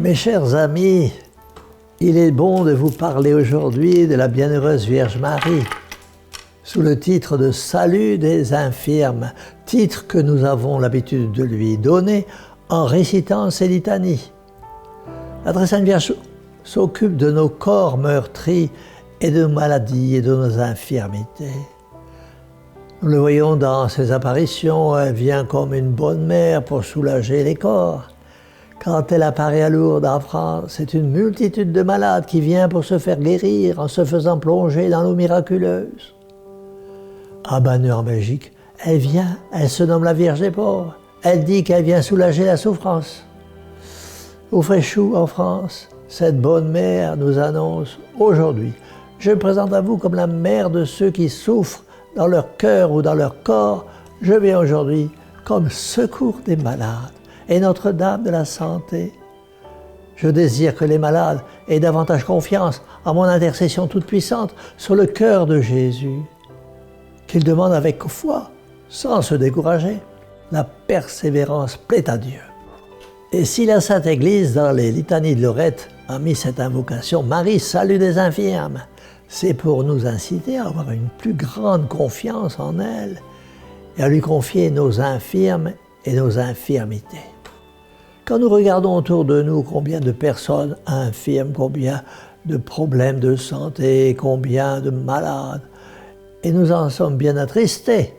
Mes chers amis, il est bon de vous parler aujourd'hui de la bienheureuse Vierge Marie, sous le titre de Salut des infirmes, titre que nous avons l'habitude de lui donner en récitant ces litanies. La très sainte Vierge s'occupe de nos corps meurtris et de nos maladies et de nos infirmités. Nous le voyons dans ses apparitions, elle vient comme une bonne mère pour soulager les corps. Quand elle apparaît à Lourdes en France, c'est une multitude de malades qui vient pour se faire guérir en se faisant plonger dans l'eau miraculeuse. À Banneux en Belgique, elle vient, elle se nomme la Vierge des pauvres. Elle dit qu'elle vient soulager la souffrance. Au Fréchou en France, cette bonne mère nous annonce aujourd'hui: je me présente à vous comme la mère de ceux qui souffrent dans leur cœur ou dans leur corps. Je viens aujourd'hui comme secours des malades et Notre-Dame de la santé. Je désire que les malades aient davantage confiance en mon intercession toute puissante sur le cœur de Jésus, qu'ils demandent avec foi, sans se décourager. La persévérance plaît à Dieu. Et si la Sainte Église, dans les litanies de Lorette, a mis cette invocation « Marie, salut des infirmes », c'est pour nous inciter à avoir une plus grande confiance en elle et à lui confier nos infirmes et nos infirmités. Quand nous regardons autour de nous combien de personnes infirmes, combien de problèmes de santé, combien de malades, et nous en sommes bien attristés,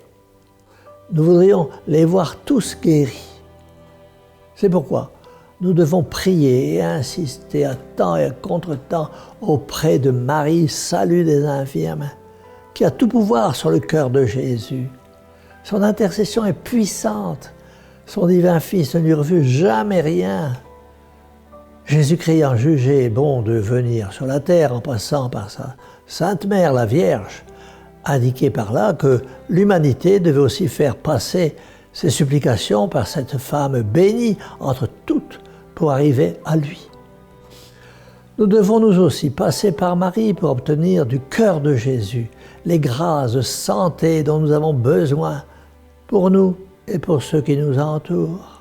nous voudrions les voir tous guéris. C'est pourquoi nous devons prier et insister à temps et à contre-temps auprès de Marie, salut des infirmes, qui a tout pouvoir sur le cœur de Jésus. Son intercession est puissante. Son divin Fils ne lui refuse jamais rien. Jésus-Christ ayant jugé bon de venir sur la terre en passant par sa Sainte Mère, la Vierge, indiquait par là que l'humanité devait aussi faire passer ses supplications par cette femme bénie entre toutes pour arriver à lui. Nous devons nous aussi passer par Marie pour obtenir du cœur de Jésus les grâces de santé dont nous avons besoin pour nous et pour ceux qui nous entourent.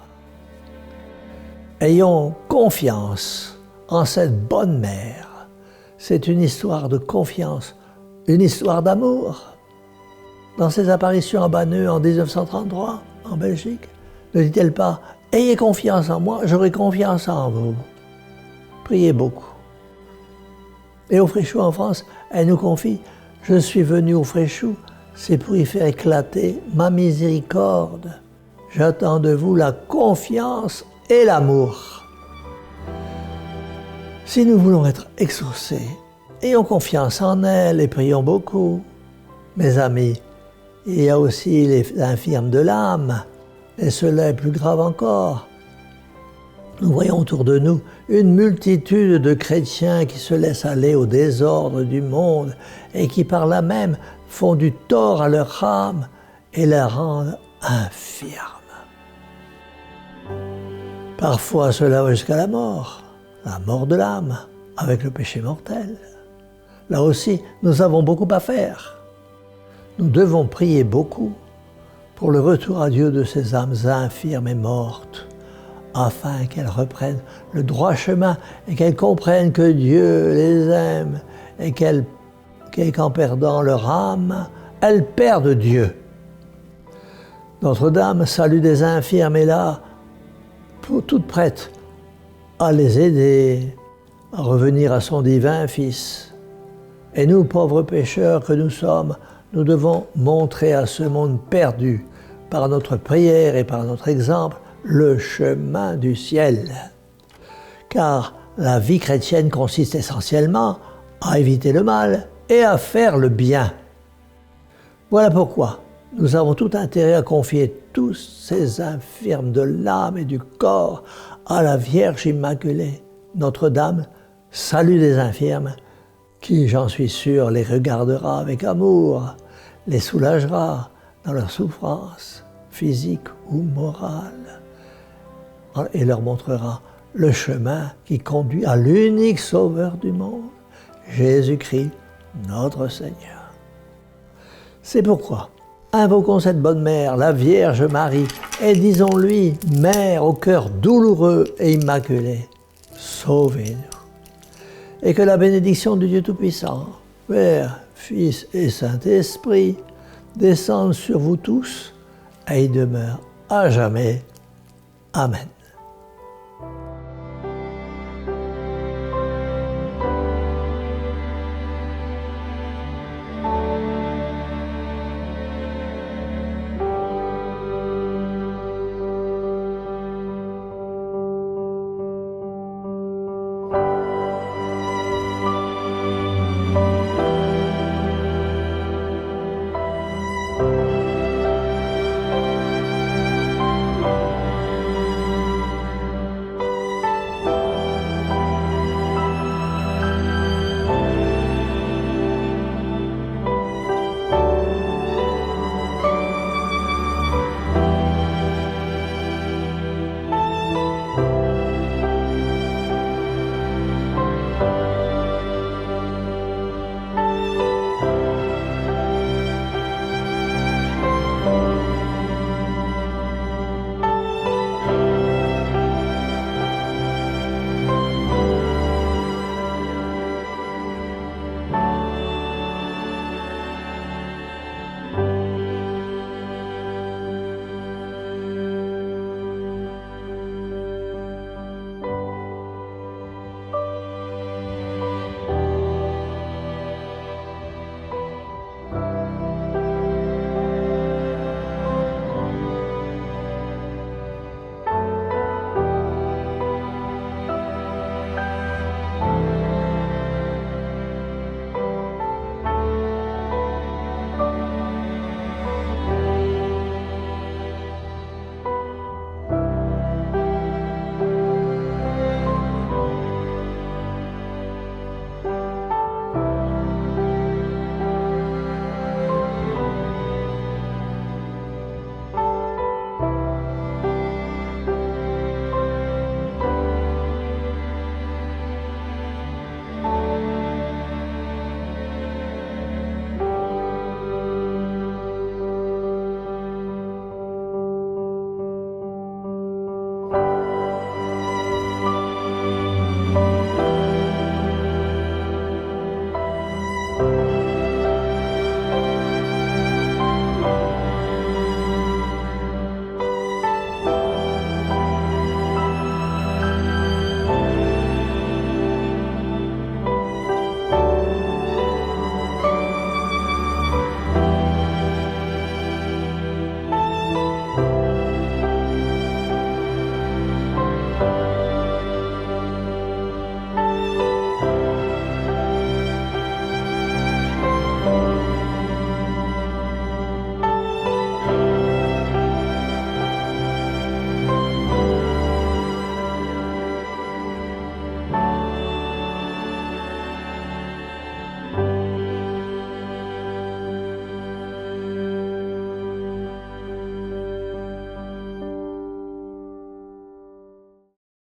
Ayons confiance en cette bonne mère. C'est une histoire de confiance, une histoire d'amour. Dans ses apparitions à Banneux en 1933, en Belgique, ne dit-elle pas « Ayez confiance en moi, j'aurai confiance en vous ». Priez beaucoup. Et au Fréchou en France, elle nous confie « Je suis venu au Fréchou, c'est pour y faire éclater ma miséricorde. J'attends de vous la confiance et l'amour. » Si nous voulons être exaucés, ayons confiance en elle et prions beaucoup. Mes amis, il y a aussi les infirmes de l'âme, et cela est plus grave encore. Nous voyons autour de nous une multitude de chrétiens qui se laissent aller au désordre du monde et qui par là même font du tort à leur âme et la rendent infirme. Parfois cela va jusqu'à la mort de l'âme avec le péché mortel. Là aussi, nous avons beaucoup à faire. Nous devons prier beaucoup pour le retour à Dieu de ces âmes infirmes et mortes, afin qu'elles reprennent le droit chemin et qu'elles comprennent que Dieu les aime et qu'en perdant leur âme, elles perdent Dieu. Notre-Dame, salut des infirmes, est là, toute prête à les aider à revenir à son divin Fils. Et nous, pauvres pécheurs que nous sommes, nous devons montrer à ce monde perdu, par notre prière et par notre exemple, le chemin du ciel. Car la vie chrétienne consiste essentiellement à éviter le mal et à faire le bien. Voilà pourquoi nous avons tout intérêt à confier tous ces infirmes de l'âme et du corps à la Vierge Immaculée, Notre-Dame, salut des infirmes, qui, j'en suis sûr, les regardera avec amour, les soulagera dans leur souffrance physique ou morale, et leur montrera le chemin qui conduit à l'unique Sauveur du monde, Jésus-Christ, notre Seigneur. C'est pourquoi invoquons cette bonne mère, la Vierge Marie, et disons-lui, Mère au cœur douloureux et immaculé, sauvez-nous. Et que la bénédiction du Dieu Tout-Puissant, Père, Fils et Saint-Esprit, descende sur vous tous et y demeure à jamais. Amen.